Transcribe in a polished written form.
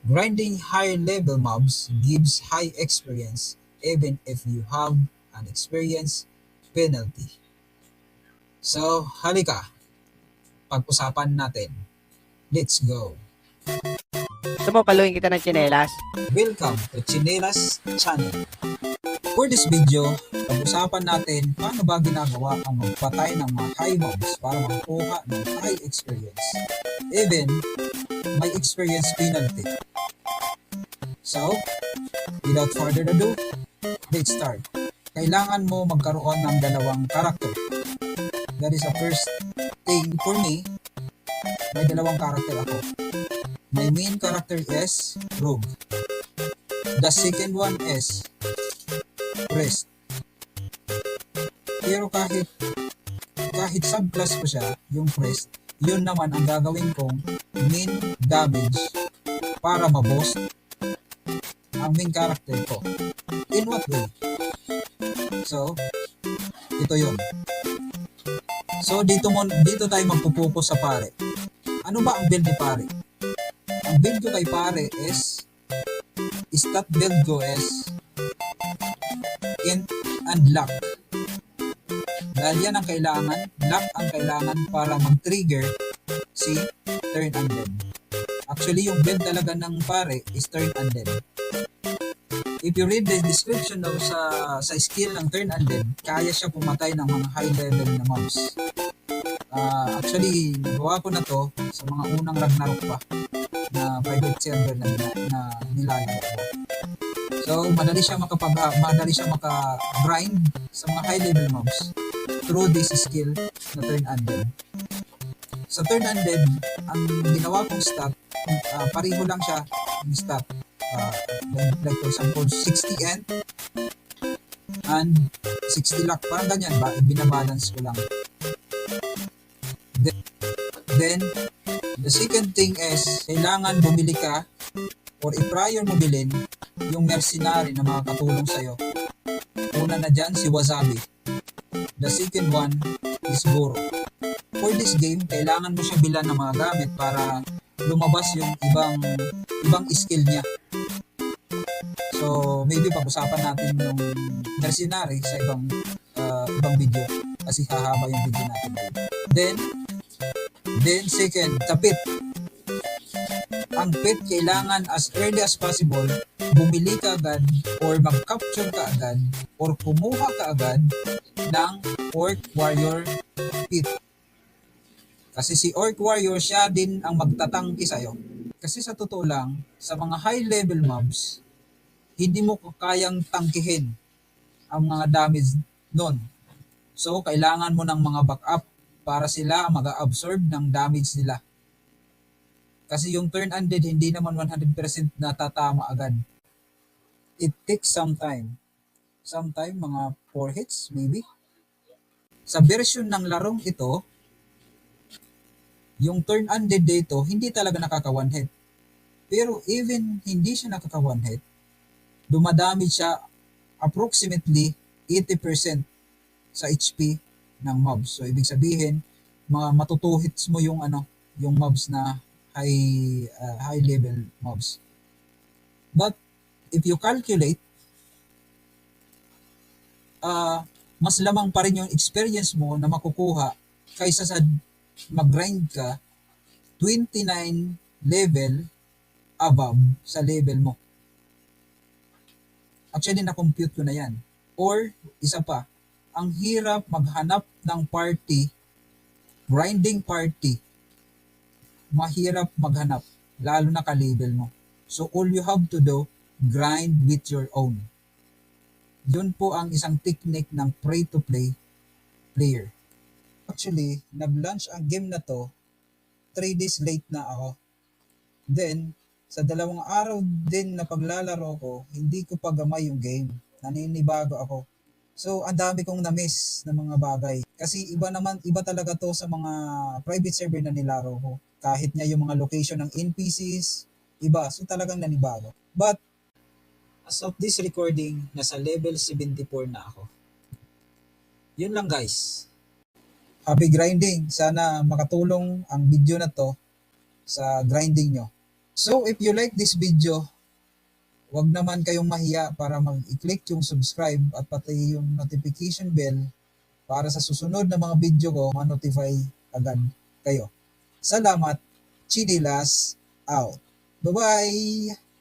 Grinding high-level mobs gives high experience even if you have an experience penalty. So, halika, pag-usapan natin. Let's go! Gusto mo paluin kita ng tsinelas? Welcome to Chinelas Channel. For this video, pag-usapan natin paano ba ginagawa ang magpatay ng mga high mobs para makuha ng high experience. Even, may experience penalty. So, without further ado, let's start. Kailangan mo magkaroon ng dalawang karakter. That is the first thing for me. May dalawang karakter ako. My main character is Rogue. The second one is Priest. Pero kahit subclass ko siya, yung Priest, yun naman ang gagawin kong main damage para ma-boost ang main character ko. In what way? So, ito yun. So, dito tayo magpupokus sa pare. Ano ba ang build ni pare? Ang build ko kay pare is stat build ko is int and lock. Dahil yan ang kailangan, lock ang kailangan para mag-trigger si turn undead. Actually, yung build talaga ng pare is turn undead. If you read the description daw sa skill ng turn undead, kaya siya pumatay ng mga high level na mobs. Actually, nagawa ko na to sa mga unang Ragnarok pa na private server na nilalaro ko. So, madali siya maka-grind sa mga high level mobs through this skill na turn undead. Sa turn undead, ang ginawa kong stat, pareho lang siya yung stat. Like for example, 60 ent and 60 luck. Parang ganyan ba? Binabalance ko lang. Then, the second thing is, kailangan bumili ka or i-prior mo bilhin yung mercenary na makakatulong sa'yo. Una na dyan, si Wasabi. The second one is Goro. For this game, kailangan mo siya bilan ng mga gamit para lumabas yung ibang skill niya. So, maybe pag-usapan natin yung mercenary sa ibang video kasi hahaba yung video natin. Then second, the pit. Ang pit kailangan as early as possible bumili ka agad or mag-capture ka agad or kumuha ka agad ng Orc Warrior pit. Kasi si Orc Warrior siya din ang magtatangki sa'yo. Kasi sa totoo lang, sa mga high level mobs, hindi mo kayang tangkihin ang mga damage nun. So, kailangan mo ng mga backup para sila mag-absorb ng damage nila. Kasi yung turn undead, hindi naman 100% natatama agad. It takes some time. Sometime, mga 4 hits, maybe. Sa version ng larong ito, yung turn undead dito, hindi talaga nakaka-one hit. Pero even hindi siya nakaka-one hit, dumadamage siya approximately 80% sa HP ng mobs. So, ibig sabihin, matutuhits mo yung mobs na high level mobs. But if you calculate, mas lamang pa rin yung experience mo na makukuha kaysa sa mag-grind ka 29 level above sa level mo. Actually, na-compute ko na yan. Or, isa pa, ang hirap maghanap ng party, grinding party. Mahirap maghanap, lalo na ka-level mo. So, all you have to do, grind with your own. Yun po ang isang technique ng free-to-play player. Actually, nag-launch ang game na to, 3 days late na ako. Then, sa 2 araw din na paglalaro ko, hindi ko pa gamay yung game. Naninibago ako. So, ang dami kong na-miss na mga bagay. Kasi iba talaga to sa mga private server na nilaro ko. Kahit nga yung mga location ng NPCs, iba. So, talagang nanibago. But, as of this recording, nasa level 74 na ako. Yun lang guys. Happy grinding. Sana makatulong ang video na to sa grinding nyo. So, if you like this video, huwag naman kayong mahiya para mag-i-click yung subscribe at pati yung notification bell para sa susunod na mga video ko, ma-notify agad kayo. Salamat. Chinilas out. Bye-bye!